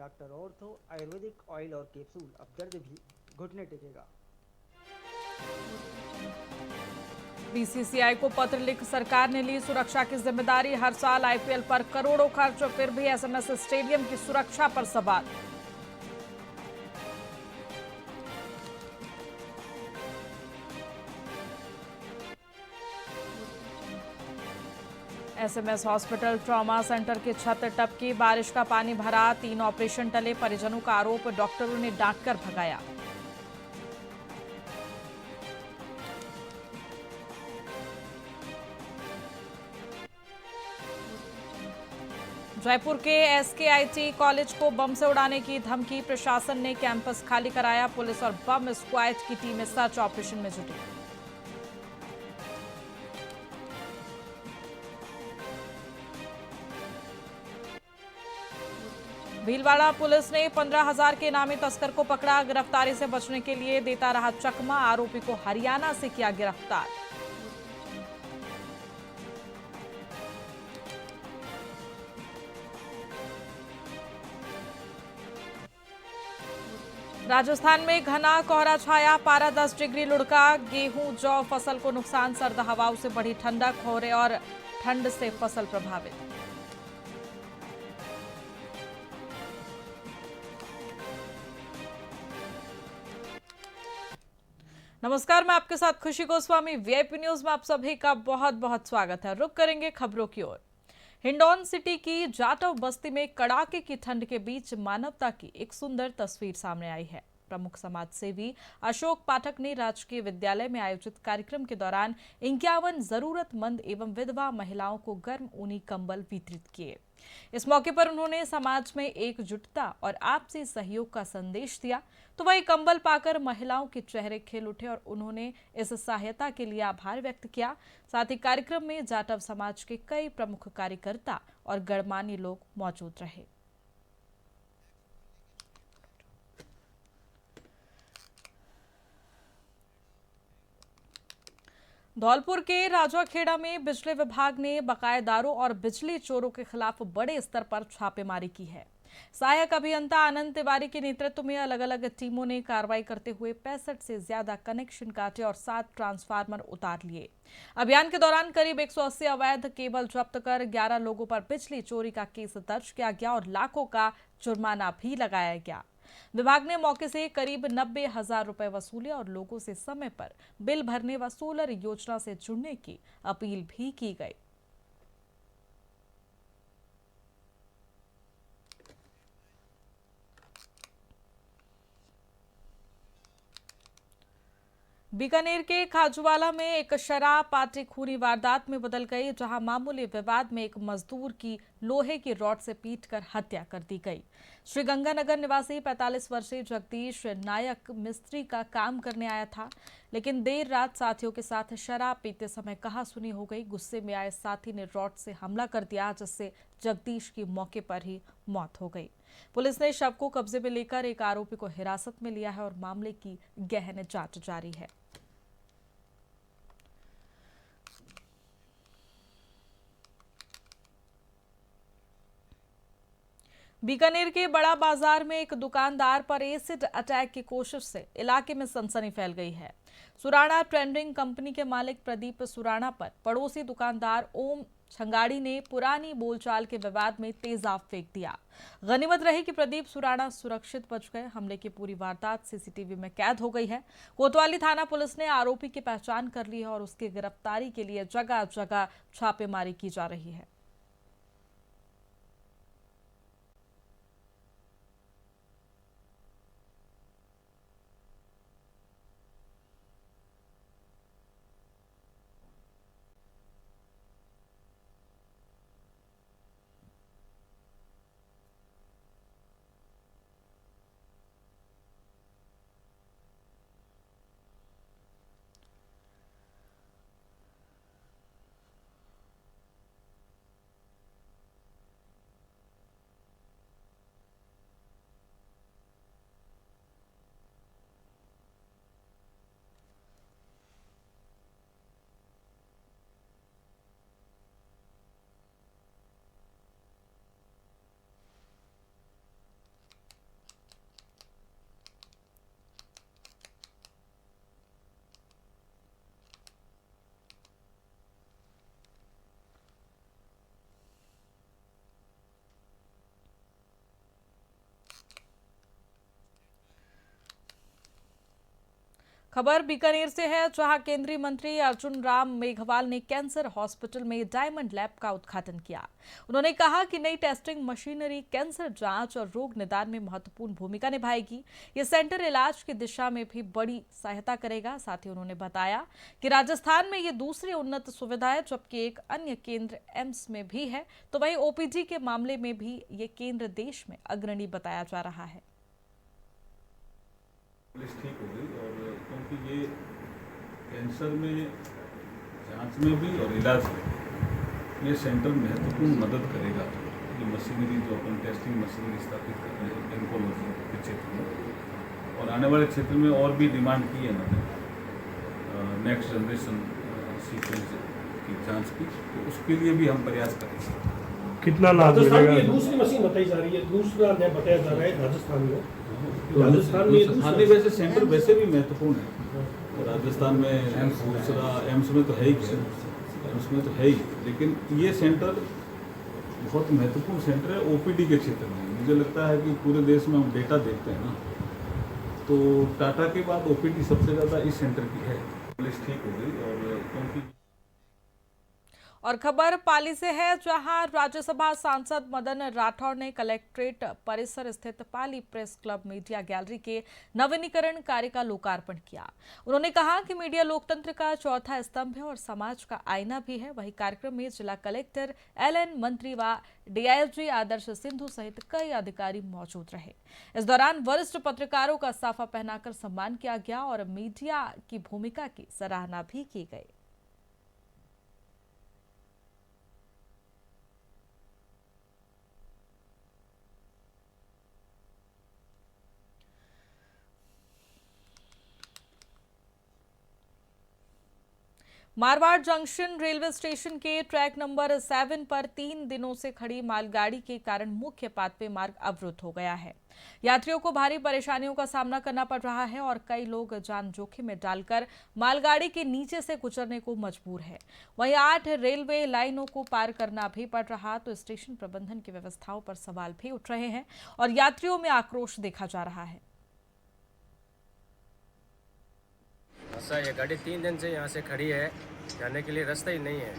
Doctor ortho Ayurvedic oil और capsule, अब दर्द भी घुटने टेकेगा। बीसीसीआई को पत्र लिख सरकार ने ली सुरक्षा की जिम्मेदारी। हर साल आईपीएल पर करोड़ों खर्च, फिर भी एसएमएस स्टेडियम की सुरक्षा पर सवाल। एसएमएस हॉस्पिटल ट्रॉमा सेंटर की छत टपकी, बारिश का पानी भरा, 3 ऑपरेशन टले। परिजनों का आरोप, डॉक्टरों ने डांटकर भगाया। जयपुर के एसकेआईटी कॉलेज को बम से उड़ाने की धमकी, प्रशासन ने कैंपस खाली कराया। पुलिस और बम स्क्वाड की टीमें सर्च ऑपरेशन में जुटी। भीलवाड़ा पुलिस ने 15,000 के इनामी तस्कर को पकड़ा। गिरफ्तारी से बचने के लिए देता रहा चकमा, आरोपी को हरियाणा से किया गिरफ्तार। राजस्थान में घना कोहरा छाया, पारा 10 डिग्री लुढ़का। गेहूं जौ फसल को नुकसान, सर्द हवाओं से बढ़ी ठंडक, कोहरे और ठंड से फसल प्रभावित। नमस्कार, मैं आपके साथ खुशी गोस्वामी। वीआईपी न्यूज में आप सभी का बहुत बहुत स्वागत है। रुक करेंगे खबरों की ओर। हिंडौन सिटी की जाटव बस्ती में कड़ाके की ठंड के बीच मानवता की एक सुंदर तस्वीर सामने आई है। प्रमुख समाज सेवी अशोक पाठक ने राजकीय विद्यालय में आयोजित कार्यक्रम के दौरान 51 जरूरतमंद एवं विधवा महिलाओं को गर्म ऊनी कंबल वितरित किए। इस मौके पर उन्होंने समाज में एकजुटता और आपसी सहयोग का संदेश दिया। तो वही कंबल पाकर महिलाओं के चेहरे खिल उठे और उन्होंने इस सहायता के लिए आभार व्यक्त किया। साथ ही कार्यक्रम में जाटव समाज के कई प्रमुख कार्यकर्ता और गणमान्य लोग मौजूद रहे। धौलपुर के राजाखेड़ा में बिजली विभाग ने बकायेदारों और बिजली चोरों के खिलाफ बड़े स्तर पर छापेमारी की है। सहायक अभियंता आनंद तिवारी के नेतृत्व में अलग अलग टीमों ने कार्रवाई करते हुए 65 से ज्यादा कनेक्शन काटे और 7 ट्रांसफार्मर उतार लिए। अभियान के दौरान करीब 180 अवैध केबल जब्त कर 11 लोगों पर बिजली चोरी का केस दर्ज किया गया और लाखों का जुर्माना भी लगाया गया। विभाग ने मौके से करीब 90,000 रुपए वसूले और लोगों से समय पर बिल भरने व सोलर योजना से जुड़ने की अपील भी की गई। बीकानेर के खाजूवाला में एक शराब पार्टी खूनी वारदात में बदल गई, जहां मामूली विवाद में एक मजदूर की लोहे की रॉड से पीटकर हत्या कर दी गई। श्रीगंगानगर निवासी 45 वर्षीय जगदीश नायक मिस्त्री का काम करने आया था, लेकिन देर रात साथियों के साथ शराब पीते समय कहासुनी हो गई। गुस्से में आए साथी ने रॉड से हमला कर दिया, जिससे जगदीश की मौके पर ही मौत हो गई। पुलिस ने शव को कब्जे में लेकर एक आरोपी को हिरासत में लिया है और मामले की गहन जांच जारी है। बीकानेर के बड़ा बाजार में एक दुकानदार पर एसिड अटैक की कोशिश से इलाके में सनसनी फैल गई है। सुराणा ट्रेंडिंग कंपनी के मालिक प्रदीप सुराणा पर पड़ोसी दुकानदार ओम छंगाड़ी ने पुरानी बोलचाल के विवाद में तेजाब फेंक दिया। गनीमत रही कि प्रदीप सुराणा सुरक्षित बच गए। हमले की पूरी वारदात सीसीटीवी में कैद हो गई है। कोतवाली थाना पुलिस ने आरोपी की पहचान कर ली है और उसकी गिरफ्तारी के लिए जगह जगह छापेमारी की जा रही है। खबर बीकानेर से है, जहां केंद्रीय मंत्री अर्जुन राम मेघवाल ने कैंसर हॉस्पिटल में डायमंड लैब का उद्घाटन किया। उन्होंने कहा कि नई टेस्टिंग मशीनरी कैंसर जांच और रोग निदान में महत्वपूर्ण भूमिका निभाएगी। ये सेंटर इलाज की दिशा में भी बड़ी सहायता करेगा। साथ ही उन्होंने बताया कि राजस्थान में ये दूसरी उन्नत सुविधा है, जबकि एक अन्य केंद्र एम्स में भी है। तो वहीं ओपीडी के मामले में भी ये केंद्र देश में अग्रणी बताया जा रहा है। ठीक हो गई, और क्योंकि ये कैंसर में जांच में भी और इलाज में ये सेंटर महत्वपूर्ण मदद करेगा। ये मशीनरी जो अपन टेस्टिंग मशीनरी स्थापित कर रहे हैं ऑन्कोलॉजी के क्षेत्र में, और आने वाले क्षेत्र में और भी डिमांड की है मैंने नेक्स्ट जनरेशन सीक्वेंस की जांच की, तो उसके लिए भी हम प्रयास करेंगे। कितना लाभ मिलेगा? दूसरी मशीन बताई जा रही है, दूसरा नया बताया जा रहा है राजस्थान में। राजस्थान में वैसे सेंटर वैसे भी महत्वपूर्ण है। राजस्थान में दूसरा एम्स में तो है ही, एम्स में तो है ही, लेकिन ये सेंटर बहुत महत्वपूर्ण सेंटर है ओपीडी के क्षेत्र में। मुझे लगता है कि पूरे देश में हम डेटा देखते हैं ना, तो टाटा के बाद ओपीडी सबसे ज़्यादा इस सेंटर की है। पुलिस ठीक हो गई, और क्योंकि और खबर पाली से है, जहां राज्यसभा सांसद मदन राठौड़ ने कलेक्ट्रेट परिसर स्थित पाली प्रेस क्लब मीडिया गैलरी के नवीनीकरण कार्य का लोकार्पण किया। उन्होंने कहा कि मीडिया लोकतंत्र का चौथा स्तंभ है और समाज का आईना भी है। वहीं कार्यक्रम में जिला कलेक्टर एलएन मंत्री व डीआईजी आदर्श सिंधु सहित कई अधिकारी मौजूद रहे। इस दौरान वरिष्ठ पत्रकारों का साफा पहनाकर सम्मान किया गया और मीडिया की भूमिका की सराहना भी की गई। मारवाड़ जंक्शन रेलवे स्टेशन के ट्रैक नंबर 7 पर 3 दिनों से खड़ी मालगाड़ी के कारण मुख्य पाथवे मार्ग अवरुद्ध हो गया है। यात्रियों को भारी परेशानियों का सामना करना पड़ रहा है और कई लोग जान जोखिम में डालकर मालगाड़ी के नीचे से गुजरने को मजबूर है। वहीं 8 रेलवे लाइनों को पार करना भी पड़ रहा, तो स्टेशन प्रबंधन की व्यवस्थाओं पर सवाल भी उठ रहे हैं और यात्रियों में आक्रोश देखा जा रहा है। ऐसा ये गाड़ी 3 दिन से यहाँ से खड़ी है, जाने के लिए रास्ता ही नहीं है।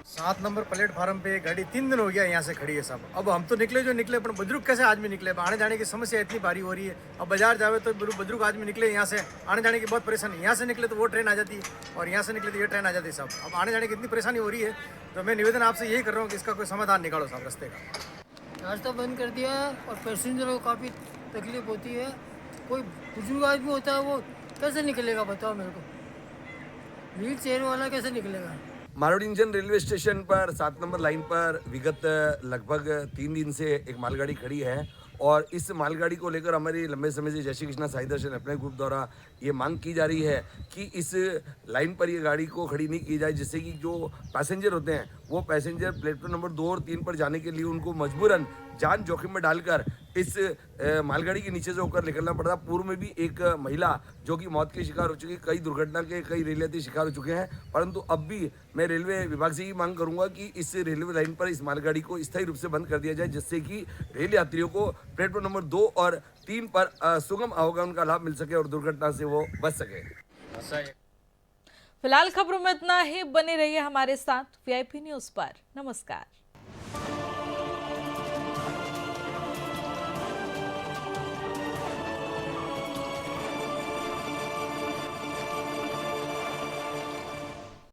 7 नंबर प्लेटफार्म पे गाड़ी 3 दिन हो गया यहाँ से खड़ी है सब। अब हम तो निकले जो निकले, पर बुजुर्ग कैसे आदमी निकले? आने जाने की समस्या इतनी भारी हो रही है। अब बाजार जावे तो बुजुर्ग आदमी निकले यहाँ से, आने जाने की बहुत परेशानी। यहाँ से निकले तो वो ट्रेन आ जाती है, और यहाँ से निकले तो ये ट्रेन आ जाती है सब। अब आने जाने की इतनी परेशानी हो रही है, तो मैं निवेदन आपसे यही कर रहा हूँ कि इसका कोई समाधान निकालो साहब रास्ते का। रास्ता बंद कर दिया है और पैसेंजरों को काफ़ी तकलीफ होती है। कोई बुजुर्ग आदमी होता है, वो कैसे निकलेगा बताओ मेरे को? व्हील चेयर वाला कैसे निकलेगा? मारवाड़ जंक्शन रेलवे स्टेशन पर 7 नंबर लाइन पर विगत लगभग 3 दिन से एक मालगाड़ी खड़ी है, और इस मालगाड़ी को लेकर हमारी लंबे समय से जय श्री कृष्णा साई दर्शन अपने ग्रुप द्वारा ये मांग की जा रही है कि इस लाइन पर ये गाड़ी को खड़ी नहीं की जाए, जिससे कि जो पैसेंजर होते हैं वो पैसेंजर प्लेटफॉर्म नंबर 2 और 3 पर जाने के लिए उनको मजबूरन जान जोखिम में डालकर इस मालगाड़ी के नीचे से होकर निकलना पड़ता। पूर्व में भी एक महिला जो कि मौत के शिकार हो चुकी है, कई दुर्घटना के कई रेल यात्री शिकार हो चुके हैं, परंतु अब भी मैं रेलवे विभाग से ही मांग करूंगा कि इस रेलवे लाइन पर इस मालगाड़ी को स्थायी रूप से बंद कर दिया जाए, जिससे कि रेल यात्रियों को प्लेटफॉर्म नंबर 2 और 3 पर सुगम आवागमन का लाभ मिल सके और दुर्घटना से वो बच सके। फिलहाल खबरों में इतना ही। बने रहिए हमारे साथ वीआईपी न्यूज पर। नमस्कार।